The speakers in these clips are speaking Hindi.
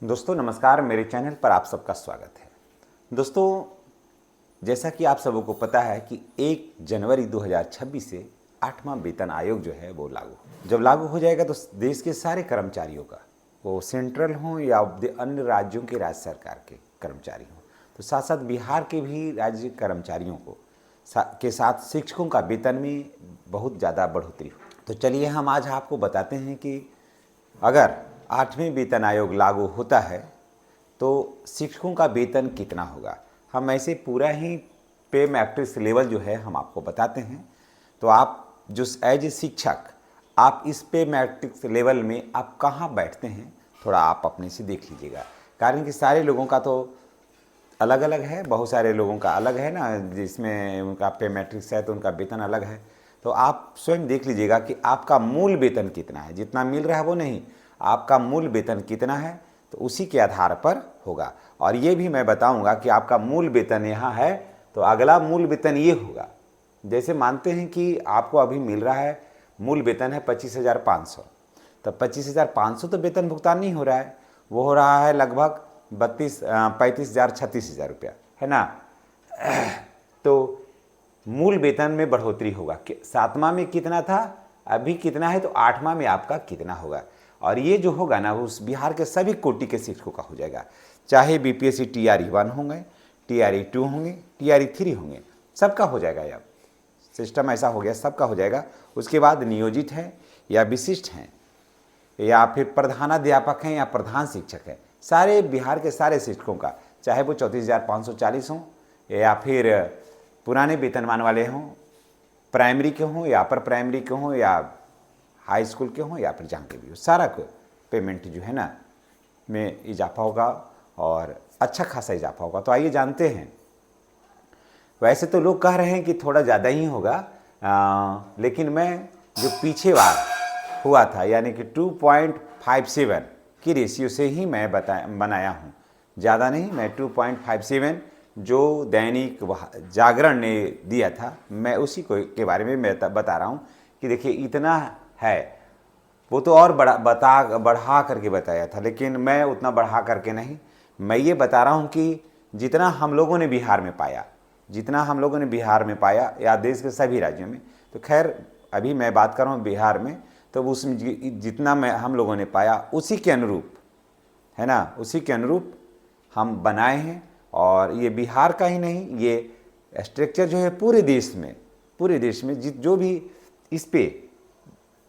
दोस्तों नमस्कार, मेरे चैनल पर आप सबका स्वागत है। दोस्तों, जैसा कि आप सबों को पता है कि 1 जनवरी 2026 से 8वां वेतन आयोग जो है वो जब लागू हो जाएगा तो देश के सारे कर्मचारियों का, वो सेंट्रल हों या अन्य राज्यों के राज्य सरकार के कर्मचारी हों, तो साथ साथ बिहार के भी राज्य कर्मचारियों को के साथ शिक्षकों का वेतन में बहुत ज़्यादा बढ़ोतरी हो। तो चलिए हम आज आपको बताते हैं कि अगर 8वें वेतन आयोग लागू होता है तो शिक्षकों का वेतन कितना होगा। हम ऐसे पूरा ही पे मैट्रिक्स लेवल जो है हम आपको बताते हैं। तो आप जो एज ए शिक्षक आप इस पे मैट्रिक्स लेवल में आप कहाँ बैठते हैं, थोड़ा आप अपने से देख लीजिएगा। कारण कि सारे लोगों का तो अलग अलग है, बहुत सारे लोगों का अलग है ना, जिसमें उनका पे मैट्रिक्स है तो उनका वेतन अलग है। तो आप स्वयं देख लीजिएगा कि आपका मूल वेतन कितना है, जितना मिल रहा है वो नहीं, आपका मूल वेतन कितना है, तो उसी के आधार पर होगा। और ये भी मैं बताऊंगा कि आपका मूल वेतन यहाँ है तो अगला मूल वेतन ये होगा। जैसे मानते हैं कि आपको अभी मिल रहा है, मूल वेतन है 25,500, तो 25,500 तो वेतन भुगतान नहीं हो रहा है, वो हो रहा है लगभग 35,000 36,000 रुपया, है ना। तो मूल वेतन में बढ़ोतरी होगा कि 7वां में कितना था, अभी कितना है, तो 8वां में आपका कितना होगा। और ये जो होगा ना, उस बिहार के सभी कोटि के शिक्षकों का हो जाएगा, चाहे बीपीएससी TRE 1 होंगे, TRE 2 होंगे, TRE 3 होंगे, सबका हो जाएगा। अब सिस्टम ऐसा हो गया, सबका हो जाएगा। उसके बाद नियोजित हैं या विशिष्ट हैं या फिर प्रधानाध्यापक हैं या प्रधान शिक्षक हैं, सारे बिहार के सारे शिक्षकों का, चाहे वो 34,540 हों या फिर पुराने वेतनमान वाले हों, प्राइमरी के हों या अपर प्राइमरी के हों या हाई स्कूल के हों या फिर जहाँ के भी हो, सारा को पेमेंट जो है ना में इजाफा होगा और अच्छा खासा इजाफा होगा। तो आइए जानते हैं। वैसे तो लोग कह रहे हैं कि थोड़ा ज़्यादा ही होगा, लेकिन मैं जो पीछे बार हुआ था यानी कि 2.57 की रेशियो से ही मैं बनाया हूँ, ज़्यादा नहीं। मैं 2.57 जो दैनिक जागरण ने दिया था, मैं उसी को के बारे में मैं बता रहा हूँ कि देखिए इतना है। वो तो और बढ़ा करके बताया था, लेकिन मैं उतना बढ़ा करके नहीं, मैं ये बता रहा हूँ कि जितना हम लोगों ने बिहार में पाया, जितना हम लोगों ने बिहार में पाया या देश के सभी राज्यों में, तो खैर अभी मैं बात कर रहा हूँ बिहार में, तो उसमें जितना हम लोगों ने पाया उसी के अनुरूप, है ना, उसी के अनुरूप हम बनाए हैं। और ये बिहार का ही नहीं, ये स्ट्रक्चर जो है पूरे देश में जो भी इस पे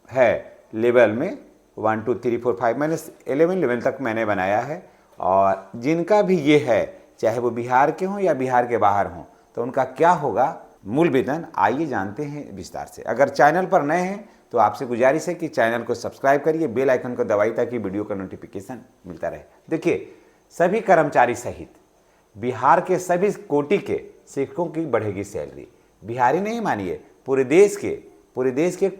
है लेवल में 1 2 3 4 5 मैंने 11 लेवल तक मैंने बनाया है। और जिनका भी ये है, चाहे वो बिहार के हों या बिहार के बाहर हों, तो उनका क्या होगा मूल वेतन, आइए जानते हैं विस्तार से। अगर चैनल पर नए हैं तो आपसे गुजारिश है कि चैनल को सब्सक्राइब करिए, बेल आइकन को दबाइए ताकि वीडियो का नोटिफिकेशन मिलता रहे। देखिए, सभी कर्मचारी सहित बिहार के सभी कोटि के शिक्षकों की बढ़ेगी सैलरी। बिहारी नहीं मानिए, पूरे देश के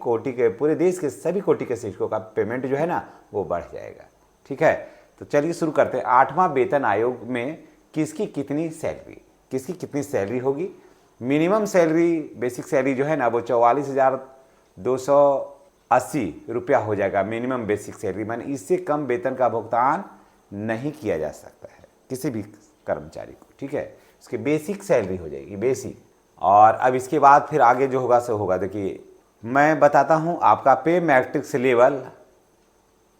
सभी कोटि के शिक्षकों का पेमेंट जो है ना वो बढ़ जाएगा। ठीक है, तो चलिए शुरू करते हैं। 8वां वेतन आयोग में किसकी कितनी सैलरी होगी। मिनिमम सैलरी, बेसिक सैलरी जो है ना वो 44,280 रुपया हो जाएगा। मिनिमम बेसिक सैलरी माने इससे कम वेतन का भुगतान नहीं किया जा सकता है किसी भी कर्मचारी को। ठीक है, उसकी बेसिक सैलरी हो जाएगी, बेसिक। और अब इसके बाद फिर आगे जो होगा सो होगा। देखिए मैं बताता हूँ, आपका पे मैट्रिक्स लेवल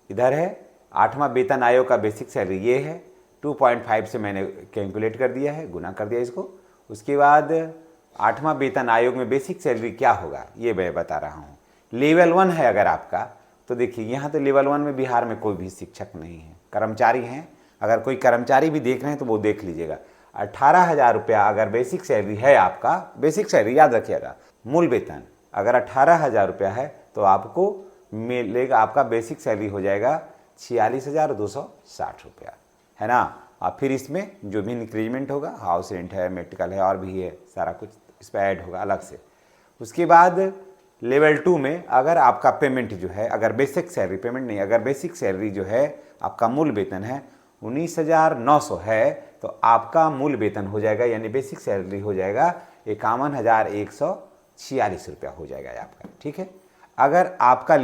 इधर है। 8वां वेतन आयोग का बेसिक सैलरी ये है, 2.5 से मैंने कैलकुलेट कर दिया है, गुना कर दिया इसको। उसके बाद 8वां वेतन आयोग में बेसिक सैलरी क्या होगा ये मैं बता रहा हूँ। लेवल 1 है अगर आपका, तो देखिए यहाँ तो लेवल 1 में बिहार में कोई भी शिक्षक नहीं है, कर्मचारी हैं। अगर कोई कर्मचारी भी देख रहे हैं तो वो देख लीजिएगा। 18,000 रुपया अगर बेसिक सैलरी है आपका, बेसिक सैलरी याद रखिएगा, मूल वेतन अगर 18,000 रुपया है तो आपको मिलेगा, आपका बेसिक सैलरी हो जाएगा 46,260 रुपया, है ना। और फिर इसमें जो भी इंक्रीजमेंट होगा, हाउस रेंट है, मेडिकल है और भी है, सारा कुछ इस पर ऐड होगा अलग से। उसके बाद लेवल 2 में अगर आपका पेमेंट जो है, अगर बेसिक सैलरी पेमेंट नहीं, अगर बेसिक सैलरी जो है आपका मूल वेतन है 19,900 है, तो आपका मूल वेतन हो जाएगा यानी बेसिक सैलरी हो जाएगा 51,146 रुपया हो जाएगा आपका। ठीक है, अगर आपका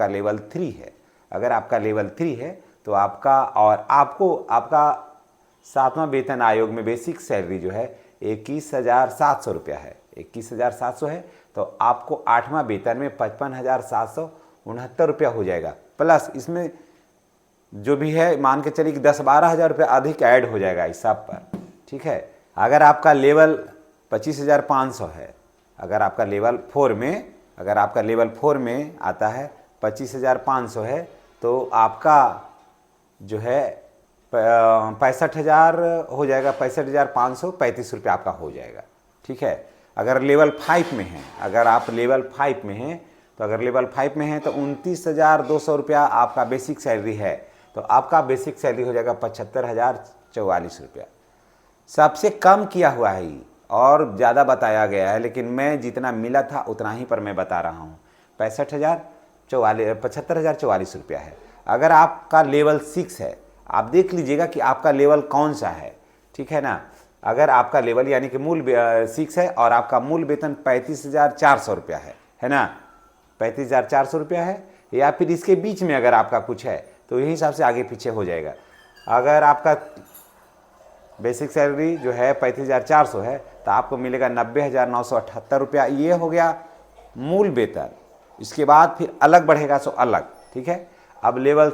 लेवल 3 है, तो आपका और आपको आपका 7वां वेतन आयोग में बेसिक सैलरी जो है 21,700 रुपया है, 21,700 है। तो आपको 8वां वेतन में 55,769 रुपया हो जाएगा, प्लस इसमें जो भी है मान के चलिए कि 10-12 हज़ार रुपये अधिक ऐड हो जाएगा इस सब पर, ठीक है। अगर आपका लेवल 25,500 है, अगर आपका लेवल 4 में आता है 25,500 है, तो आपका जो है 65,000 हो जाएगा, 65,535 रुपये आपका हो जाएगा, ठीक है। अगर लेवल 5 में है, अगर आप लेवल 5 में हैं तो अगर लेवल 5 में है तो 29,200 रुपया आपका बेसिक सैलरी है, तो आपका बेसिक सैलरी हो जाएगा 75,044 रुपया। सबसे कम किया हुआ है और ज़्यादा बताया गया है, लेकिन मैं जितना मिला था उतना ही पर मैं बता रहा हूँ। 75,044 रुपया है। अगर आपका लेवल 6 है, आप देख लीजिएगा कि आपका लेवल कौन सा है, ठीक है ना। अगर आपका लेवल यानी कि मूल 6 है और आपका मूल वेतन 35,400 रुपया है ना, 35,400 रुपया है, या फिर इसके बीच में अगर आपका कुछ है तो यही हिसाब से आगे पीछे हो जाएगा। अगर आपका बेसिक सैलरी जो है 35,400 है तो आपको मिलेगा 90,978 रुपया, ये हो गया मूल वेतन। इसके बाद फिर अलग बढ़ेगा सो अलग, ठीक है। अब लेवल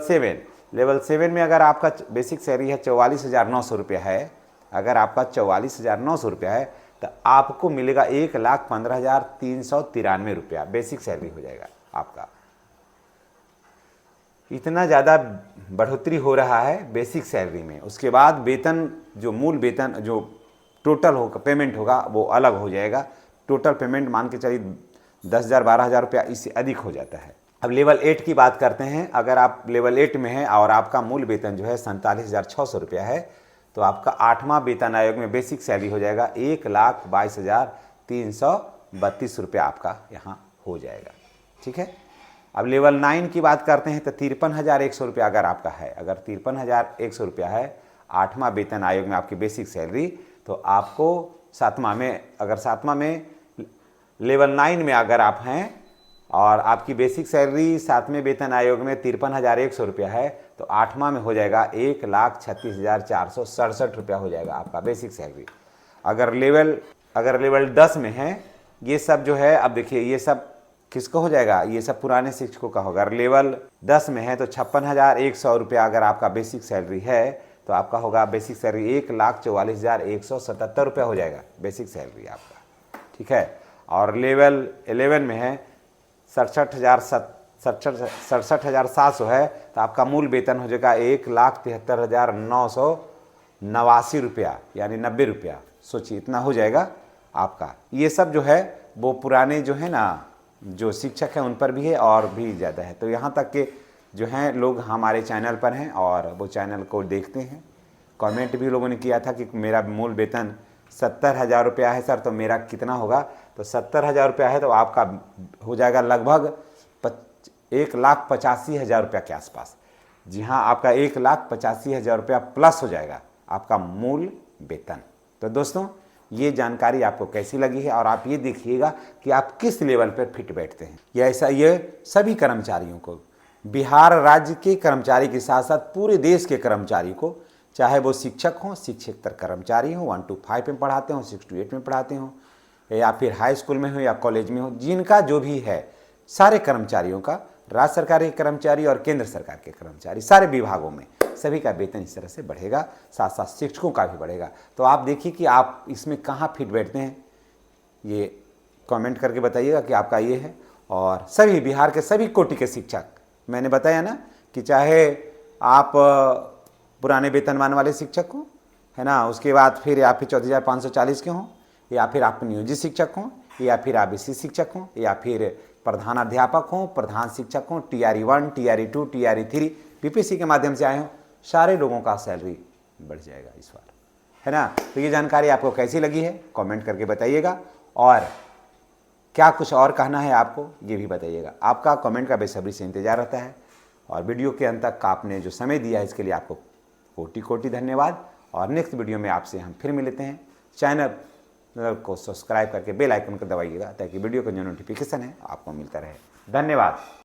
7 में अगर आपका बेसिक सैलरी है 44,900 रुपया है, अगर आपका 44,900 रुपया है तो आपको मिलेगा 1,15,393 रुपया बेसिक सैलरी हो जाएगा आपका। इतना ज़्यादा बढ़ोतरी हो रहा है बेसिक सैलरी में। उसके बाद वेतन जो मूल वेतन जो टोटल होगा पेमेंट होगा वो अलग हो जाएगा। टोटल पेमेंट मान के चलिए 10,000 12,000 रुपया इससे अधिक हो जाता है। अब लेवल 8 की बात करते हैं। अगर आप लेवल 8 में हैं और आपका मूल वेतन जो है 47,600 रुपया है, तो आपका 8वां वेतन आयोग में बेसिक सैलरी हो जाएगा 1,22,332 रुपया आपका यहाँ हो जाएगा, ठीक है। अब लेवल 9 की बात करते हैं तो 53,100 रुपया अगर आपका है, अगर 53,100 रुपया है 8वां वेतन आयोग में आपकी बेसिक सैलरी, तो आपको 7वां में, अगर 7वां में लेवल 9 में अगर आप हैं और आपकी बेसिक सैलरी 7वें वेतन आयोग में 53,100 रुपया है, तो 8वां में हो जाएगा 1,36,467 रुपया हो जाएगा आपका बेसिक सैलरी। अगर लेवल 10 में है, ये सब जो है, अब देखिए ये सब किसको हो जाएगा, ये सब पुराने शिक्षकों का होगा। अगर लेवल 10 में है तो 56,100 रुपया अगर आपका बेसिक सैलरी है तो आपका होगा बेसिक सैलरी 1,44,177 रुपया हो जाएगा बेसिक सैलरी आपका, ठीक है। और लेवल 11 में है 67,700 है, तो आपका मूल वेतन हो जाएगा 1,73,989 रुपया, यानी 90 रुपया। सोचिए इतना हो जाएगा आपका। ये सब जो है वो पुराने जो है ना जो शिक्षक हैं उन पर भी है और भी ज़्यादा है। तो यहाँ तक के जो हैं लोग हमारे चैनल पर हैं और वो चैनल को देखते हैं। कमेंट भी लोगों ने किया था कि मेरा मूल वेतन 70,000 रुपया है सर, तो मेरा कितना होगा, तो 70,000 रुपया है तो आपका हो जाएगा लगभग 1,85,000 रुपया के आसपास। जी हाँ, आपका 1,85,000 रुपया प्लस हो जाएगा आपका मूल वेतन। तो दोस्तों ये जानकारी आपको कैसी लगी है, और आप ये देखिएगा कि आप किस लेवल पर फिट बैठते हैं। ये सभी कर्मचारियों को, बिहार राज्य के कर्मचारी के साथ साथ पूरे देश के कर्मचारी को, चाहे वो शिक्षक हों, शिक्षकेतर कर्मचारी हों, 1 to 5 में पढ़ाते हों, 6 to 8 में पढ़ाते हों, या फिर हाई स्कूल में हो या कॉलेज में हो, जिनका जो भी है सारे कर्मचारियों का, राज्य सरकार के कर्मचारी और केंद्र सरकार के कर्मचारी, सारे विभागों में सभी का वेतन इस तरह से बढ़ेगा, साथ साथ शिक्षकों का भी बढ़ेगा। तो आप देखिए कि आप इसमें कहाँ फिट बैठते हैं, ये कमेंट करके बताइएगा कि आपका ये है। और सभी बिहार के सभी कोटि के शिक्षक, मैंने बताया ना कि चाहे आप पुराने वेतनमान वाले शिक्षक हों, है ना, उसके बाद फिर या फिर 34,540 के हों, या फिर आप नियोजित शिक्षक हों, या फिर आबीसी शिक्षक हों, या फिर प्रधानाध्यापक हों, प्रधान शिक्षक हों, TRE 1, TRE 2, TRE 3 PPSC के माध्यम से आए हों, सारे लोगों का सैलरी बढ़ जाएगा इस बार, है ना। तो ये जानकारी आपको कैसी लगी है कमेंट करके बताइएगा, और क्या कुछ और कहना है आपको ये भी बताइएगा। आपका कमेंट का बेसब्री से इंतजार रहता है, और वीडियो के अंत तक आपने जो समय दिया है इसके लिए आपको कोटि कोटि धन्यवाद। और नेक्स्ट वीडियो में आपसे हम फिर मिलते हैं। चैनल को सब्सक्राइब करके बेल आइकन को दबाइएगा ताकि वीडियो का जो नोटिफिकेशन है आपको मिलता रहे। धन्यवाद।